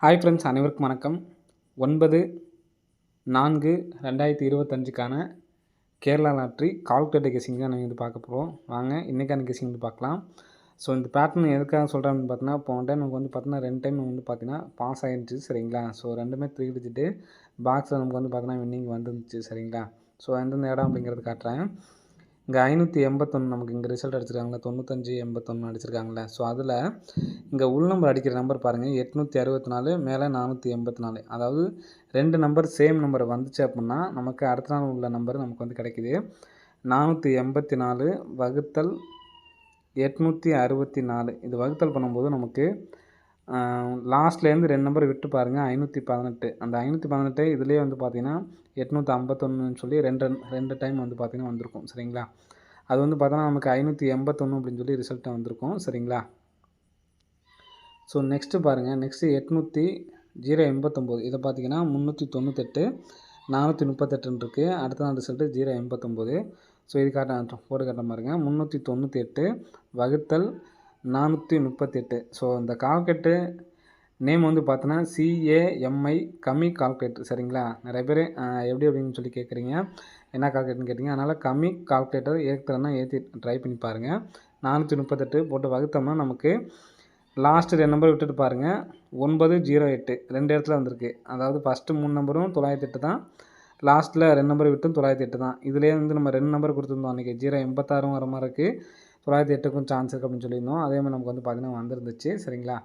Hi friends, அனைவருக்கும் வணக்கம். 9/4/2025க்கான Kerala lottery calculator guessing தான் நம்ம பார்க்க போகிறோம். வாங்க இன்றைக்கான கெஸ்ஸிங் பார்க்கலாம். ஸோ இந்த பேட்டர்ன் எதுக்காக சொல்கிறேன்னு பார்த்தீங்கன்னா, போன டைம் நமக்கு பார்த்தீங்கன்னா 2 டைம் பார்த்தீங்கன்னா பாஸ் ஆகிருந்துச்சு. சரிங்களா? ஸோ ரெண்டுமே 3 டிஜிட்டு பாக்ஸில் நமக்கு பார்த்தீங்கன்னா வின்னிங் வந்துருந்துச்சு. சரிங்களா? ஸோ எந்தெந்த இடம் அப்படிங்கிறது காட்டுறேன். இங்கே 581 நமக்கு இங்கே ரிசல்ட் அடிச்சிருக்காங்களா, 95 81 அடிச்சிருக்காங்களே. ஸோ அதில் இங்கே உள் நம்பர் அடிக்கிற நம்பர் பாருங்கள், 864 மேலே 484. அதாவது 2 நம்பர் சேம் நம்பர் வந்துச்சு அப்படின்னா நமக்கு அடுத்த நாள் உள்ள நம்பர் நமக்கு கிடைக்குது. 484 வகுத்தல் 864. இது வகுத்தல் பண்ணும்போது நமக்கு லாஸ்ட்லேருந்து 2 நம்பர் விட்டு பாருங்கள், 518. அந்த 518 இதுலேயே பார்த்தீங்கன்னா 851 சொல்லி ரெண்டு டைம் பார்த்தீங்கன்னா வந்திருக்கும். சரிங்களா? அது பார்த்தோன்னா நமக்கு 581 அப்படின்னு சொல்லி ரிசல்ட்டாக வந்திருக்கும். சரிங்களா? ஸோ நெக்ஸ்ட்டு பாருங்கள், நெக்ஸ்ட்டு 089 இதை பார்த்தீங்கன்னா 398 438 இருக்குது. அடுத்த நாள் ரிசல்ட்டு 089. ஸோ இது போட்டு காட்ட பாருங்கள், 398 வகுத்தல் 438. ஸோ இந்த கால்குலேட்டு நேம் பார்த்தோன்னா CAMI கம்மி கால்குலேட்டர். சரிங்களா? நிறைய பேர் எப்படி அப்படின்னு சொல்லி கேட்குறீங்க, என்ன கால்குலேட்டர்னு கேட்டிங்க. அதனால் கம்மி கால்குலேட்டர் ஏற்றுறேன்னா ஏற்றி ட்ரை பண்ணி பாருங்கள். 438 போட்டு வகுத்தோம்னா நமக்கு லாஸ்ட்டு 2 நம்பர் விட்டுட்டு பாருங்கள், 908 2 இடத்துல வந்திருக்கு. அதாவது ஃபஸ்ட்டு 3 நம்பரும் 908 தான், லாஸ்ட்டில் 2 நம்பர் விட்டும் 908 தான். இதுலேயே நம்ம 2 நம்பர் கொடுத்துருந்தோம் அன்றைக்கி. 086 வர மாதிரி இருக்குது, 908க்கும் சான்ஸ் இருக்குது அப்படின்னு சொல்லியிருந்தோம். அதே மாதிரி நமக்கு பார்த்தீங்கன்னா வந்துருந்துச்சு. சரிங்களா?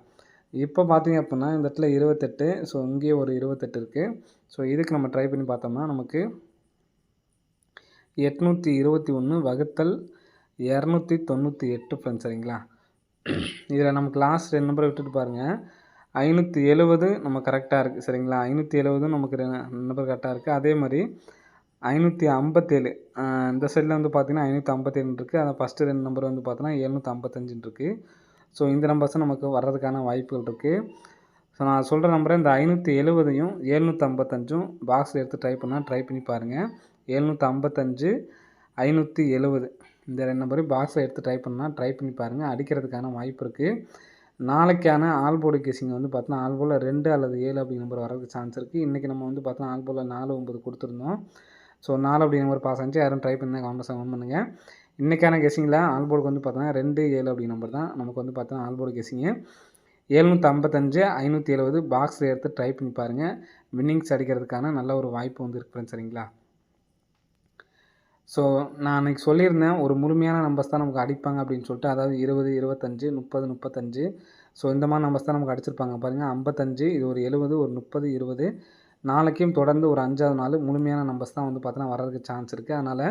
இப்போ பார்த்தீங்க அப்படின்னா இந்த இடத்துல 28. ஸோ இங்கேயே ஒரு 28 இருக்குது. ஸோ இதுக்கு நம்ம ட்ரை பண்ணி பார்த்தோம்னா நமக்கு 821 வகுத்தல் 298 ஃப்ரெண்ட்ஸ். சரிங்களா? இதில் நமக்கு லாஸ்ட் 2 நம்பரை விட்டுட்டு பாருங்கள், 570 நம்ம கரெக்டாக இருக்குது. சரிங்களா? 570 நமக்கு 2 நம்பர் கரெக்டாக இருக்குது. அதே மாதிரி 557 இந்த சைடில் பார்த்தீங்கன்னா 557 இருக்குது. அதை ஃபஸ்ட்டு 2 நம்பர் பார்த்தோன்னா 755 இருக்குது. ஸோ இந்த நம்பர்ஸும் நமக்கு வர்றதுக்கான வாய்ப்புகள் இருக்குது. ஸோ நான் சொல்கிற நம்பரை இந்த 570யும் 755ம் பாக்ஸில் எடுத்து ட்ரை பண்ணி பாருங்கள். 755 570 இந்த 2 நம்பரையும் பாக்ஸில் எடுத்து ட்ரை பண்ணி பாருங்கள். அடிக்கிறதுக்கான வாய்ப்பு இருக்குது. நாளைக்கான ஆல் போர்டு கெஸ்ஸிங் பார்த்தோன்னா ஆல் போர்டில் 2 அல்லது 7 அப்படிங்கிற நம்பர் வரதுக்கு சான்ஸ் இருக்குது. இன்றைக்கி நம்ம பார்த்தோன்னா ஆல் போர்டில் 4 9 கொடுத்துருந்தோம். ஸோ 4 அப்படிங்கிற நம்பர் பாஸ் ஆச்சு. யாரும் ட்ரை பண்ணி கமெண்ட்ஸை கமெண்ட் பண்ணுங்கள். இன்றைக்கான கெஸ்ஸிங்கில் ஆல் போர்டுக்கு பார்த்தோன்னா 2 7 அப்படிங்கிற நம்பர் தான் நமக்கு பார்த்தோன்னா ஆல் போர்டு கெஸ்ஸிங்கு. 755 570 பாக்ஸில் எடுத்து ட்ரை பண்ணி பாருங்கள். வின்னிங்ஸ் அடிக்கிறதுக்கான நல்ல ஒரு வாய்ப்பு இருக்குது. சரிங்களா? ஸோ நான் அன்றைக்கி சொல்லியிருந்தேன், ஒரு முழுமையான நம்பர்ஸ் தான் நமக்கு அடிப்பாங்க அப்படின்னு சொல்லிட்டு. அதாவது 20 25 30 35. ஸோ இந்த மாதிரி நம்பர்ஸ் தான் நமக்கு அடிச்சிருப்பாங்க பாருங்கள். 55 இது ஒரு 70 ஒரு 30 20. நாளைக்கும் தொடர்ந்து ஒரு 5வது நாள் முழுமையான நம்பர்ஸ் தான் பார்த்தோன்னா வர்றதுக்கு சான்ஸ் இருக்குது. அதனால்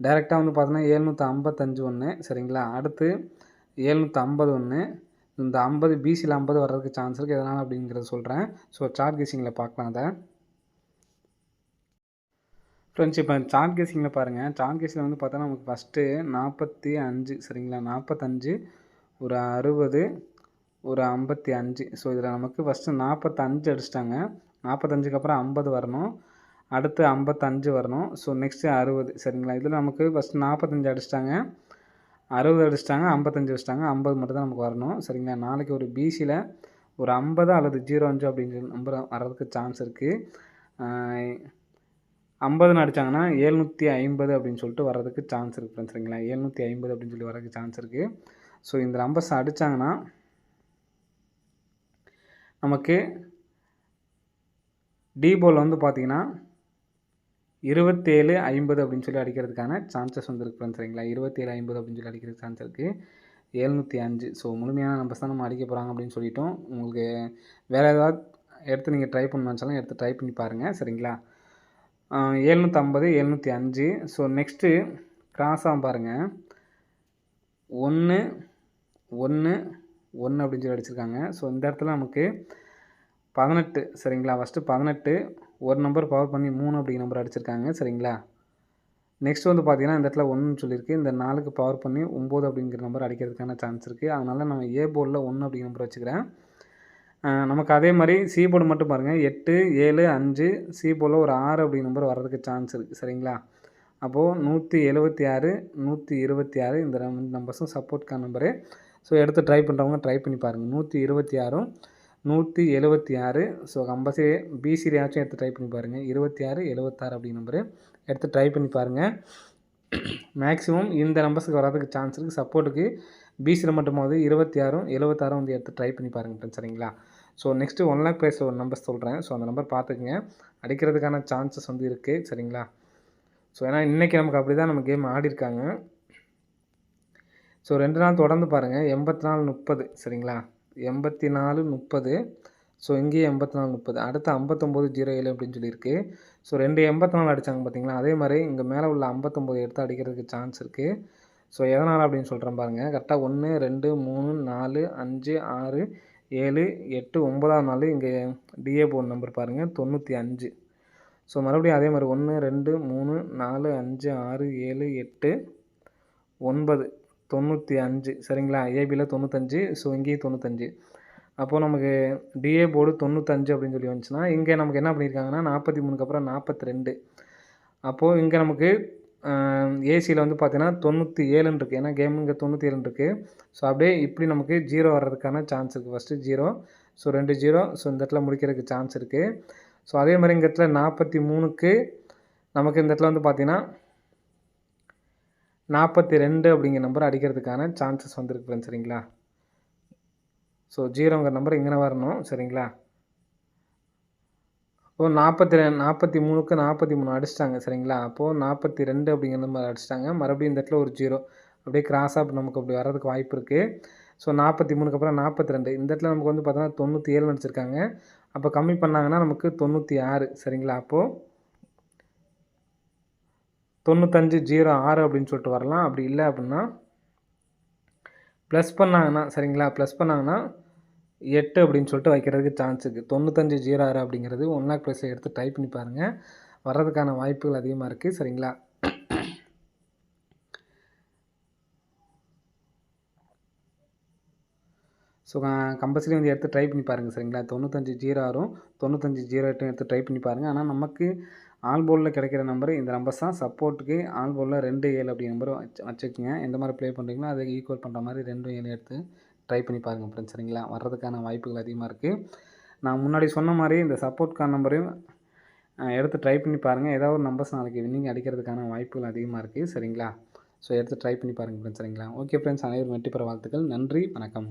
டைரெக்டாக பார்த்தோன்னா 755 ஒன்று. சரிங்களா? அடுத்து 750 ஒன்று. இந்த 50 பிசியில் 50 வர்றதுக்கு சான்ஸ் இருக்குது. எதனால் அப்படிங்கிறத சொல்கிறேன். ஸோ சார்ட் கெஸ்ஸிங்கில் பார்க்கலாம். அதை ஃப்ரெண்ட்ஸ் இப்போ சார்ட் கெஸ்ஸிங்கில் பாருங்கள். சார்ட் கெஸ்ஸிங்கில் பார்த்தோன்னா நமக்கு ஃபஸ்ட்டு 45. சரிங்களா? 45 ஒரு 60 ஒரு 55. ஸோ இதில் நமக்கு ஃபஸ்ட்டு 45 அடிச்சிட்டாங்க. 45க்கு அப்புறம் 50 வரணும், அடுத்து 55 வரணும். So next 60. சரிங்களா? இதில் நமக்கு ஃபஸ்ட்டு 45 அடிச்சிட்டாங்க, 60 அடிச்சிட்டாங்க, 55 வச்சிட்டாங்க, 50 மட்டும் தான் நமக்கு வரணும். சரிங்களா? நாளைக்கு ஒரு பிசியில் ஒரு 50 அல்லது 05 அப்படிங்கிற நம்பர் வர்றதுக்கு சான்ஸ் இருக்குது. 50ன்னு அடித்தாங்கன்னா 750 அப்படின்னு சொல்லிட்டு வர்றதுக்கு சான்ஸ் இருக்குது ஃப்ரெண்ட்ஸ். சரிங்களா? 750 அப்படின்னு சொல்லி வர்றதுக்கு சான்ஸ் இருக்குது. ஸோ இந்த நம்பர்ஸ் அடித்தாங்கன்னா நமக்கு டி போல் பார்த்தீங்கன்னா 27 50 அப்படின்னு சொல்லி அடிக்கிறதுக்கான சான்சஸ் இருக்குது ஃப்ரெண்ட்ஸ். சரிங்களா? 27 50 அப்படின்னு சொல்லி அடிக்கிறதுக்கு சான்ஸ் இருக்குது. 705. ஸோ முழுமையான நம்பர்ஸ் தான் நம்ம அடிக்க போகிறாங்க அப்படின்னு சொல்லிட்டோம். உங்களுக்கு வேறு ஏதாவது எடுத்து நீங்கள் ட்ரை பண்ணாலும் எடுத்து ட்ரை பண்ணி பாருங்கள். சரிங்களா? 750 705. ஸோ நெக்ஸ்ட்டு கிராஸாக பாருங்கள், 1 1 1 அப்படின்னு சொல்லி அடிச்சிருக்காங்க. ஸோ இந்த இடத்துல நமக்கு 18. சரிங்களா? ஃபஸ்ட்டு 18 ஒரு நம்பர் பவர் பண்ணி 3 அப்படிங்கிற நம்பர் அடிச்சிருக்காங்க. சரிங்களா? நெக்ஸ்ட் பார்த்தீங்கன்னா இந்த இடத்துல 1 சொல்லியிருக்கு. இந்த 4க்கு பவர் பண்ணி 9 அப்படிங்கிற நம்பர் அடிக்கிறதுக்கான சான்ஸ் இருக்குது. அதனால் நம்ம ஏ போர்டில் 1 அப்படிங்கிற நம்பர் வச்சுக்கிறேன். நமக்கு அதே மாதிரி சி போர்டு மட்டும் பாருங்கள், 8 7 5. சி போர்டில் ஒரு 6 அப்படிங்கிற நம்பர் வர்றதுக்கு சான்ஸ் இருக்குது. சரிங்களா? அப்போது 176 126 இந்த நம்பர்ஸும் சப்போர்ட்கான நம்பரு. ஸோ எடுத்து ட்ரை பண்ணுறவங்க ட்ரை பண்ணி பாருங்கள். 126ம் 176. ஸோ கம்பல்சரி பிசிலையாச்சும் எடுத்து ட்ரை பண்ணி பாருங்கள். 26 76 அப்படிங்கிற நம்பரு எடுத்து ட்ரை பண்ணி பாருங்கள். மேக்ஸிமம் இந்த நம்பர்ஸுக்கு வரதுக்கு சான்ஸ் இருக்குது. சப்போர்ட்டுக்கு பிசியில் மட்டுமாவது 26 76 வந்து எடுத்து ட்ரை பண்ணி பாருங்கள் ஃப்ரெண்ட்ஸ். சரிங்களா? ஸோ நெக்ஸ்ட்டு 1 லேக் ப்ரைஸில் ஒரு நம்பர் சொல்கிறேன். ஸோ அந்த நம்பர் பார்த்துக்குங்க. அடிக்கிறதுக்கான சான்சஸ் வந்து இருக்குது. சரிங்களா? ஸோ ஏன்னா இன்றைக்கி நமக்கு அப்படி தான் நம்ம கேம் ஆடிருக்காங்க. ஸோ 2 நாள் தொடர்ந்து பாருங்கள். 84 30. சரிங்களா? 84 30. ஸோ இங்கேயும் 84 30. அடுத்து 59 07 அப்படின்னு சொல்லியிருக்கு. ஸோ 2 84 அடித்தாங்க பார்த்தீங்களா? அதே மாதிரி இங்கே மேலே உள்ள 59 எடுத்து அடிக்கிறதுக்கு சான்ஸ் இருக்குது. ஸோ எதனால் அப்படின்னு சொல்கிறேன் பாருங்கள். கரெக்டாக 1 2 3 4 5 6 7 8 9ஆம் நாள் இங்கே டிஏ போர்டு நம்பர் பாருங்கள் 95. ஸோ மறுபடியும் அதே மாதிரி 1 2 3 4 5 6 7 8 9 95. சரிங்களா? ஏபியில் 95. ஸோ இங்கேயும் 95. அப்போது நமக்கு டிஏ போர்டு 95 அப்படின்னு சொல்லி வந்துச்சுன்னா இங்கே நமக்கு என்ன பண்ணியிருக்காங்கன்னா 43க்கு அப்புறம் 42. அப்போது இங்கே நமக்கு ஏசியில் வந்து பார்த்தீங்கன்னா 97 இருக்குது. ஏன்னா கேம் இங்கே 97 இருக்குது. ஸோ அப்படியே இப்படி நமக்கு 0 வர்றதுக்கான சான்ஸ் இருக்குது. ஃபஸ்ட்டு 0. ஸோ 2 0. ஸோ இந்த இடத்துல முடிக்கிறதுக்கு சான்ஸ் இருக்குது. ஸோ அதே மாதிரி இந்த இடத்துல 43க்கு நமக்கு இந்த இடத்துல வந்து பார்த்தீங்கன்னா 42 அப்படிங்கிற நம்பர் அடிக்கிறதுக்கான சான்சஸ் வந்துருக்கு ஃப்ரெண்ட்ஸ். சரிங்களா? ஸோ 0ங்கிற நம்பர் இங்கே வரணும். சரிங்களா? அப்போது 43க்கு 43 அடிச்சிட்டாங்க. சரிங்களா? அப்போது 42 அப்படிங்கிற நம்பர் அடிச்சிட்டாங்க. மறுபடியும் இந்த இடத்துல ஒரு 0 அப்படியே கிராஸாக நமக்கு அப்படி வர்றதுக்கு வாய்ப்பு இருக்குது. ஸோ 43க்கு அப்புறம் 42. இந்த இடத்துல நமக்கு வந்து பார்த்தோன்னா 97 அடிச்சிருக்காங்க. அப்போ கம்மி பண்ணாங்கன்னா நமக்கு 96. சரிங்களா? அப்போது 95 06 அப்படின்னு சொல்லிட்டு வரலாம். அப்படி இல்லை அப்படின்னா ப்ளஸ் பண்ணாங்கன்னா சரிங்களா? ப்ளஸ் பண்ணாங்கன்னா 8 அப்படின்னு சொல்லிட்டு வைக்கிறதுக்கு சான்ஸ் இருக்குது. 95 06 அப்படிங்கிறது 1 லேக் ப்ளஸில் எடுத்து ட்ரை பண்ணி பாருங்கள். வர்றதுக்கான வாய்ப்புகள் அதிகமாக இருக்குது. சரிங்களா? ஸோ கம்பல்சரி வந்து எடுத்து ட்ரை பண்ணி பாருங்கள். சரிங்களா? 95 06 95 08 எடுத்து ட்ரை பண்ணி பாருங்கள். ஆனால் நமக்கு ஆல் போர்டில் கிடைக்கிற நம்பர் இந்த நம்பர்ஸ் தான். சப்போர்ட்டுக்கு ஆல் போர்டில் 2 7 அப்படி நம்பர் வச்சுக்கோங்க. எந்த மாதிரி ப்ளே பண்ணுறீங்களோ அதை ஈக்குவல் பண்ணுற மாதிரி 2 7 எடுத்து ட்ரை பண்ணி பாருங்கள் ஃப்ரெண்ட்ஸ். சரிங்களா? வர்றதுக்கான வாய்ப்புகள் அதிகமாக இருக்குது. நான் முன்னாடி சொன்ன மாதிரி இந்த சப்போர்ட்கான நம்பரையும் எடுத்து ட்ரை பண்ணி பாருங்கள். ஏதாவது ஒரு நம்பர்ஸ் நாளைக்கு வின்னிங் அடிக்கிறதுக்கான வாய்ப்புகள் அதிகமாக இருக்குது. சரிங்களா? ஸோ எடுத்து ட்ரை பண்ணி பாருங்கள் ஃப்ரெண்ட்ஸ். சரிங்களா? ஓகே ஃப்ரெண்ட்ஸ், அனைவரும் வெற்றி பெற வாழ்த்துக்கள். நன்றி, வணக்கம்.